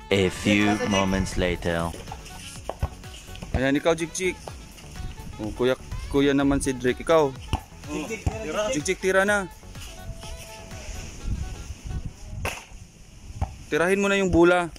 A few moments later. Ayan, ikaw, Jik-Jik. Oh, kuya naman si Drake. Ikaw. Jik-Jik, tira na. Tirahin mo na yung bula.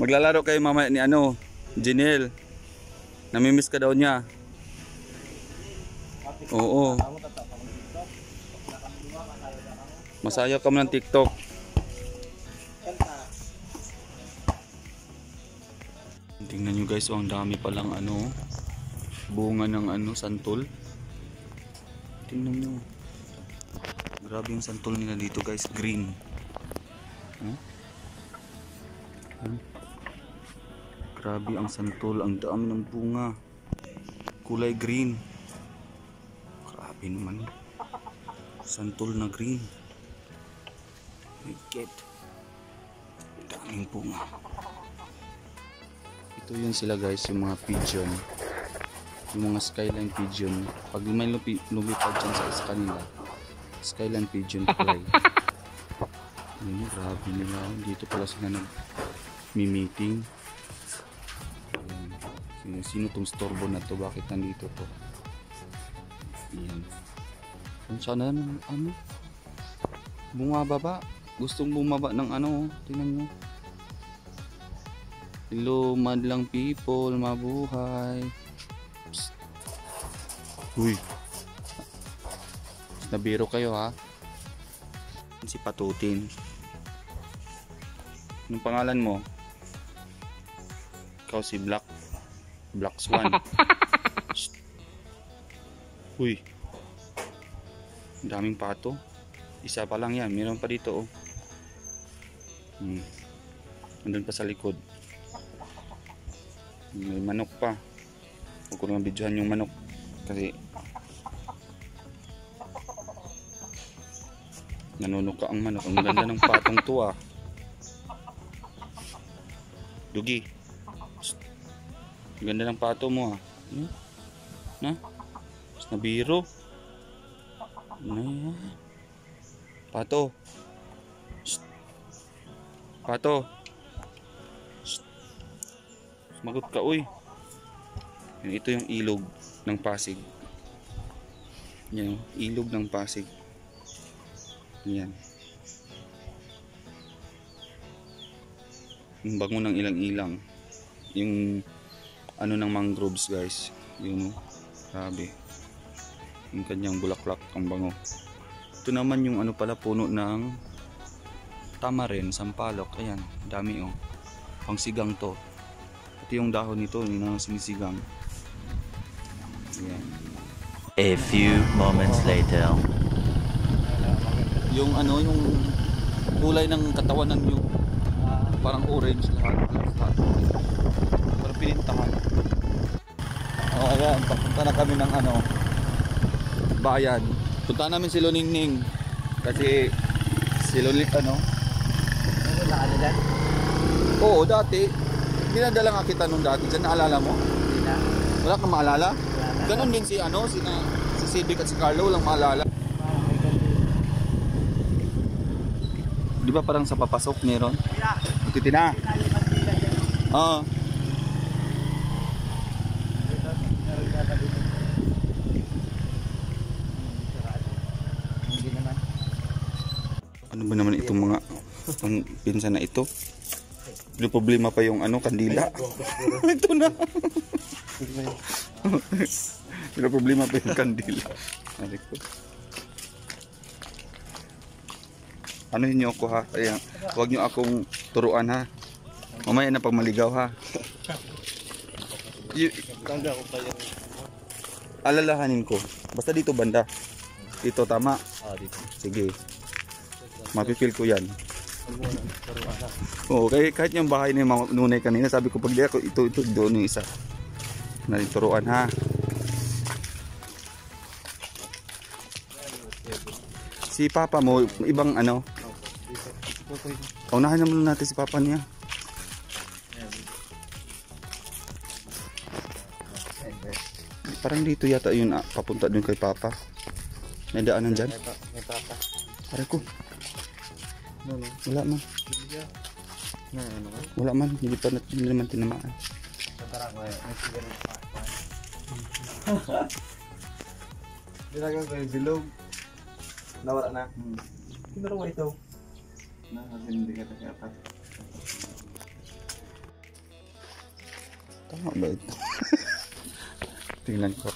Maglalaro kayo mamaya ni Jinel. Namimiss ka daw niya. Oo. Masaya ka mo ng TikTok. Tingnan nyo guys, ang dami palang bunga ng santol. Tingnan nyo. Grabe yung santol nila dito guys, green. Grabe ang santol, ang dami ng bunga. Kulay green. Grabe naman. Santol na green. Get. Daming bunga. Ito yun sila guys, yung mga pigeon. Yung mga skyline pigeon. Pag may lumipad dyan sa kanila, skyline pigeon fly. Ayun, grabe nila. Dito pala sila nag-meeting. Sino tong storbo na to? Bakit nandito to? Ayan. Kung sana bumababa. Gustong bumaba ng tingnan nyo. Hello madlang people, mabuhay. Psst. Uy, nabiro kayo ha. Si Patutin. Anong pangalan mo? Ikaw si Black Swan. Uy, daming pato. Isa pa lang yan, meron pa dito oh. Andun pa sa likod. May manok pa. Huwag ko naman videohan yung manok kasi nanunuka ang manok. Ang ganda ng patong to ah. Dugi. Ang ganda ng pato mo ah. Mas nabiro. Pato. Pato. Magot ka uy. Ito yung ilog ng Pasig. Yan, ilog ng Pasig. Yan. Yung bango ng ilang-ilang. Yung ng mangroves guys. Yun grabe. Yung kanyang bulaklak ang bango. Ito naman yung pala puno ng tamarin, sampalok. Ayan, dami oh. Pangsigang to. Ito yung dahon nito, yung sinisigang. Ayan. A few moments later. Yung yung kulay ng katawan ng yung parang orange lahat. Parang pinintahan. Oh, ayan, papunta na kami ng bayan. Punta namin si Loningning kasi si Oo, dati dinadala nga kita nung dati dyan, naalala mo? Wala kang maalala? Ganon din si si Civic at si Carlo, walang maalala. Di ba parang sa papasok meron? Titina. Oo. Ano ba naman itong mga pinsan na ito? May problema pa yung kandila. Ito na. May problema pa yung kandila. Anuhin niyo ako ha. Ayan. Huwag niyo akong turuan ha. Mamaya na pag maligaw ha. Alalahanin ko. Basta dito banda. Dito tama. Dito. Sige. Mapipil ko yan. Oo, kahit yung bahay ni Mama Nunay kanina, sabi ko pag di ako ito doon yung isa. Nalituruan ha. Si Papa mo, ibang unahan naman natin si Papa niya. Parang dito yata yun papunta dun kay Papa. May daanan dyan. Pare ko. Wala man. Wala man, hindi naman tinamaan. Dinagang ko yung bilog. Nawala na. Pero mo ito. Hindi ka tasyata. Tama ba ito? Tingnan ko.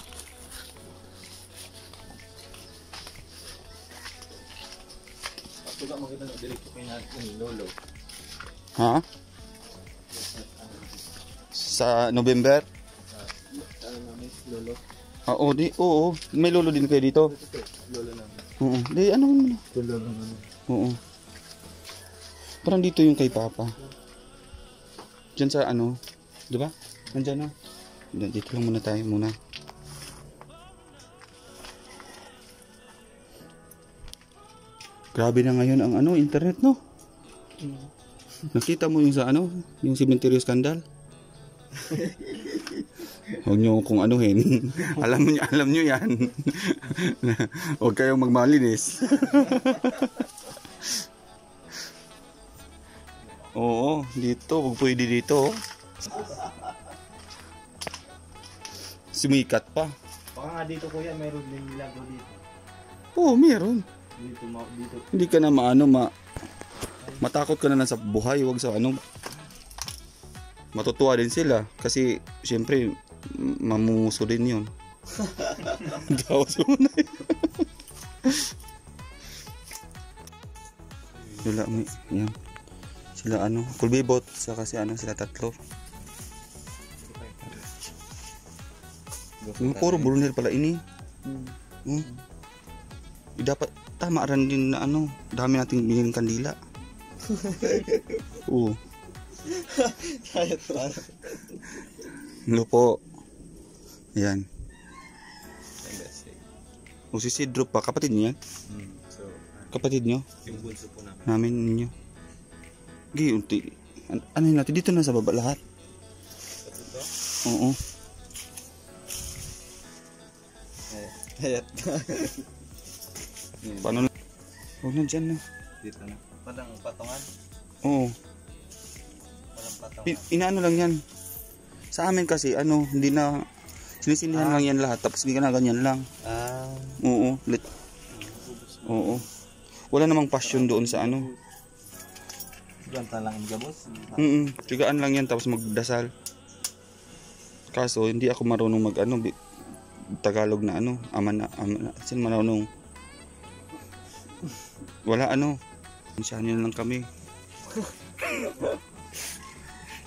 Ito ka makita na direkto kayo natin yung lolo. Ha? Sa November? Ano namin, lolo. Oo. May lolo din kayo dito? Ito, lolo namin. Oo. Di, ano mo na? Ito, lolo namin. Oo. Parang dito yung kay Papa. Diyan sa ano, di ba? Nandiyan na. Dito lang muna tayo muna. Grabe na ngayon ang ano, internet, no? Nakita mo yung sa ano, yung cemetery scandal? Huwag nyo kung anuhin. alam nyo yan. Huwag kayong magmalinis. Oo, dito. Huwag pwede dito. Sumikat pa. Baka nga dito kuya, mayroon din nilago dito. Oo, meron. Dito. Hindi ka na matakot ka na lang sa buhay. Huwag sa ano. Matutuwa din sila. Kasi, syempre, mamumuso din yun. Gawas mo na yun. Wala, yan. Sila ano, kulbibot, sa kasi ano, sila tatlo. Puro Brunel pala ini. Dapat tama rin din na ano, dami nating biniling kandila. Oo. Kaya to. Lupo. Ayan. O si Sidro pa, kapatid niya? So, Kapatid niyo? yung bunso po namin. Namin ninyo. Unti. Ano yun natin? Dito na sa baba lahat. Ito? Oo. Hayat. Paano na? Huwag na dyan na. Dito na. Parang patungan. Oo. Parang patungan. Inaano lang yan. Sa amin kasi, ano, hindi na, sinisindihan lang yan lahat, tapos ginaganyan lang. Oo. Oo. Wala namang passion doon sa ano. Ganta lang ang gabos. Tigaan lang yan, tapos magdasal. Kaso, hindi ako marunong mag ano, Tagalog na ano, ama na, sin marunong. Wala ano. Siya lang kami.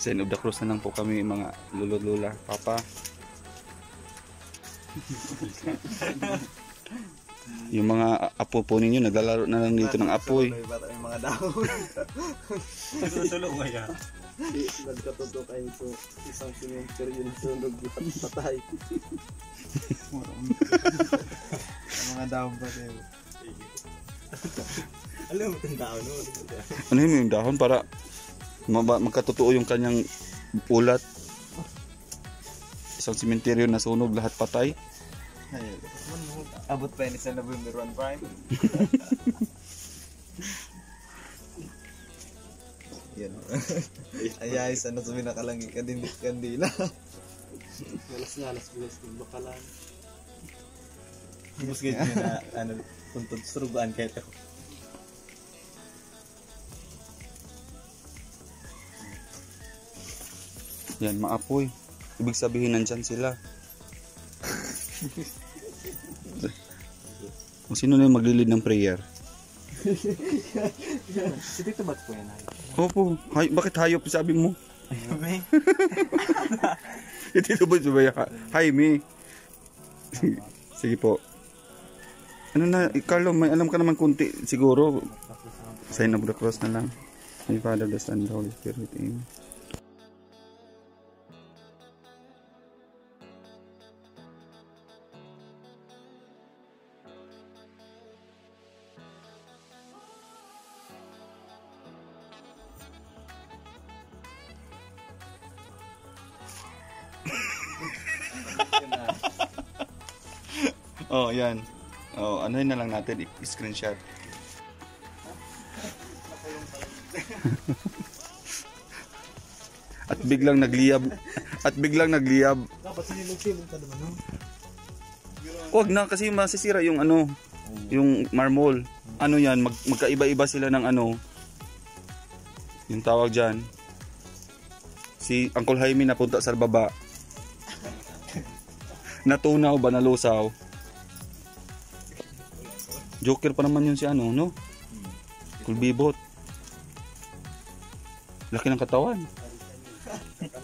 Sign of the cross na lang po kami mga lolo-lola, papa. Yung mga apo po ninyo naglalaro na lang dito ng apoy. Yung mga dahon. Susulo mo yan. Nagkatuto kayo sa isang cemetery yung sunog patay. Ang mga dahon pa tayo. Alam mo itong dahon? Ano yung dahon para magkatotoo yung kanyang ulat. Isang sementeryo na sunog, lahat patay. Abot pa yun sa November 1 Prime. Yan. Ayayos, ano sabi nakalangi kandila. Galas bilas ng bakalan. Mas ganyan na, ano, tuntun surugaan kayo ito. Yan, maapoy. Ibig sabihin nandyan sila. Kung sino na yung maglilid ng prayer? Si Tito Bats po yan. Opo. Bakit hayop sabi mo? May? Tito Bats ba yan? Jaime. Sige po. Ano na, Carlo, may alam ka naman kunti. Siguro, sign of the cross na lang. My Father, the Son, the Holy Spirit. Amen. Oh, yan. Oh, ano na lang natin, screenshot. At biglang nagliyab. Dapat sinilog-silog ka naman, no? Huwag na kasi masisira yung ano, yung marmol. Ano yan, magkaiba-iba sila ng ano. Yung tawag dyan. Si Uncle Jaime napunta sa baba. Natunaw ba, nalusaw? Joker pa naman yun si ano, no? Kulbibot. Laki ng katawan.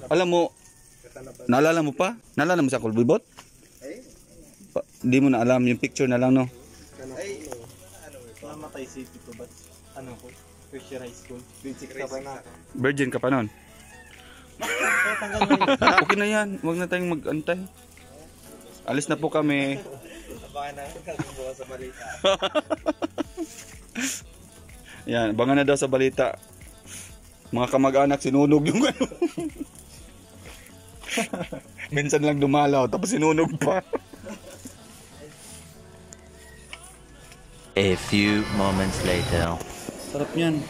Alam mo, naalala mo pa? Naalala mo sa Kulbibot? Hindi mo na alam, yung picture na lang, no? Namatay si Tito Bat. Ano ko? First year high school. Grade 6 ka pa na. Virgin ka pa nun? Okay na yan, huwag na tayong mag-antay. Alis na po kami. Baka na kagumbuka sa balita. Yan, abangan na daw sa balita. Mga kamag-anak sinunog yung ano. Minsan lang dumalaw, tapos sinunog pa. A few moments later. Sarap yan.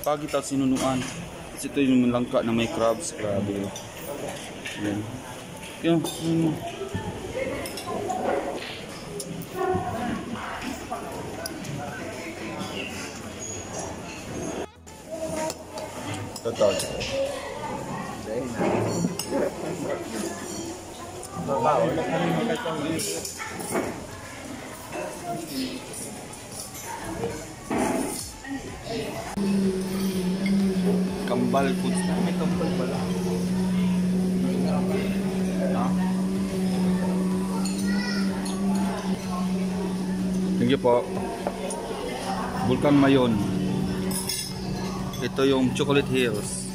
Pagit at sinunuan. Kasi ito yung langka na may crabs. Grabe. Yan. Yan. Totoo. Kambal foods. May kambal pala. Thank you po. Vulcan Mayon. Ito yung Chocolate Hills.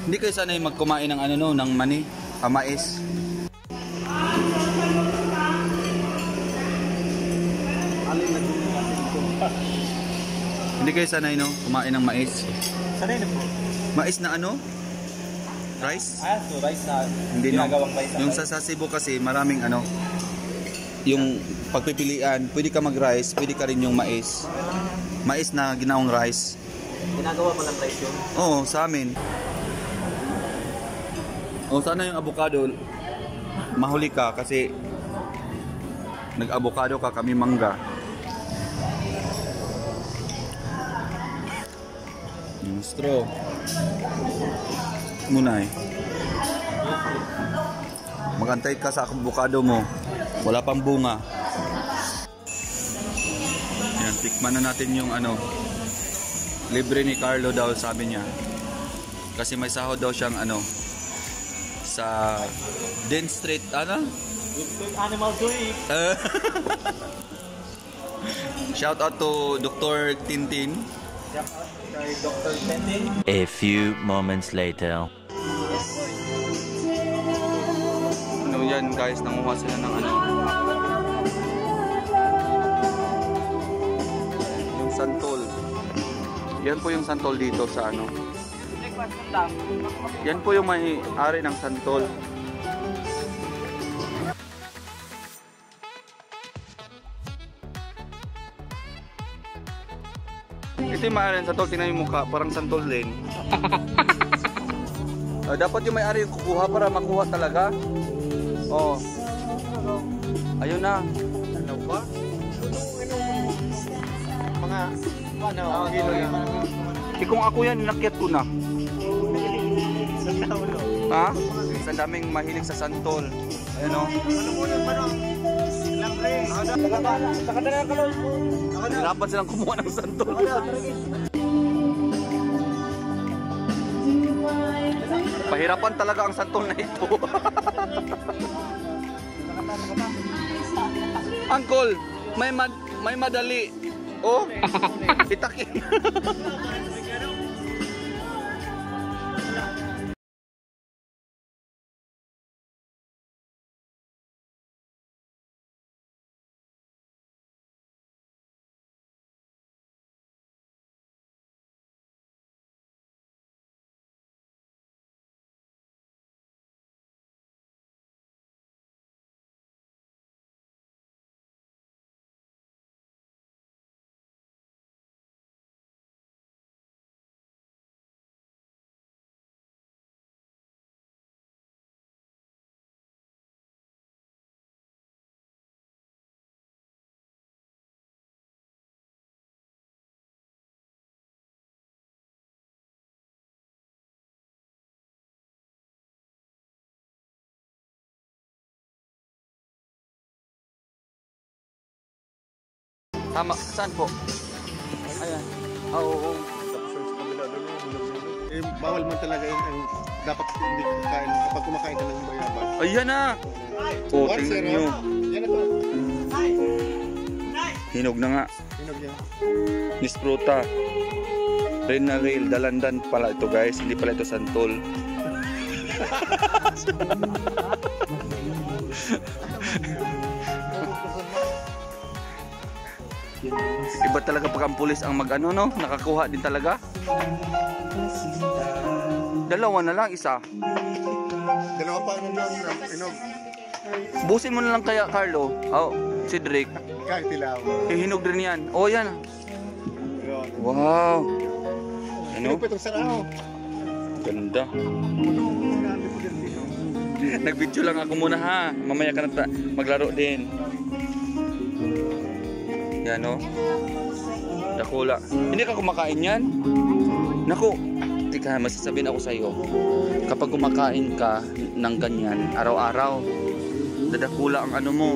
Hindi kayo sanay magkumain ng ano no, ng mani, mais. Hindi kayo sanay no, kumain ng mais. Sanay na po. Mais na ano? Rice? So rice na Hindi no. ginagawang rice. Yung sa Cebu kasi maraming ano, yung pagpipilian, pwede ka mag-rice, pwede ka rin yung mais. Mais na ginawang rice. Ginagawa mo ng rice yun? Oo, sa amin. O sana yung avocado, mahuli ka kasi nag-avocado ka, kami mangga. Yung straw. Muna eh. Magantay ka sa avocado mo. Wala pang bunga. Yan, tikman na natin yung ano. Libre ni Carlo daw sabi niya. Kasi may sahod daw siyang ano. Sa Den Street, ano? Animal to eat. Shout out to Dr. Tintin. Shout out kay Dr. Tintin. A few moments later. Ano yan guys, nanguha sila ng ano. Yung santol. Yan po yung santol dito sa ano. Yan po yung may-ari ng santol. Ito yung may-ari ng santol. Tingnan yung mukha. Parang santol din. Dapat yung may-ari yung kukuha para makuha talaga. Oh. Ayun na. Ano ba? Mga ano, kilo yan. Kung ako yan, nakyat ko na. Ha? Sa daming mahilig sa santol. Ayan o. Hirapan silang kumuha ng santol. Pahirapan talaga ang santol na ito. Uncle, may madali. Oh, itakin. Tama, saan po? Ayan. Oo. Tapos sa kabila doon yung hinog-hinog. Eh, bawal man talaga yun. Dapat hindi kumakain. Kapag kumakain ka ng bayabas. Ayan na! O, tingnan nyo. Yan na to. Hinog na nga. Hinog yan. Miss Fruta. Rail na rail. Dalandan pala ito guys. Hindi pala ito santol. Iba talaga pag ang pulis ang mag-ano, no? Nakakuha din talaga. Dalawa na lang, isa. Dalawa pa ang hinog. Busin mo na lang kaya, Carlo. Oh, Cedric. Kahit tilaw. Hinog din yan. Oh, yan. Yun. Wow. Ano? Hinog pa itong sarao. Ganda. Nag-video lang ako muna ha. Mamaya ka na maglaro din. Yan o. Dakula. Hindi ka kumakain yan? Naku. Tika, masasabihin ako sa'yo. Kapag kumakain ka ng ganyan, araw-araw, dadakula ang ano mo.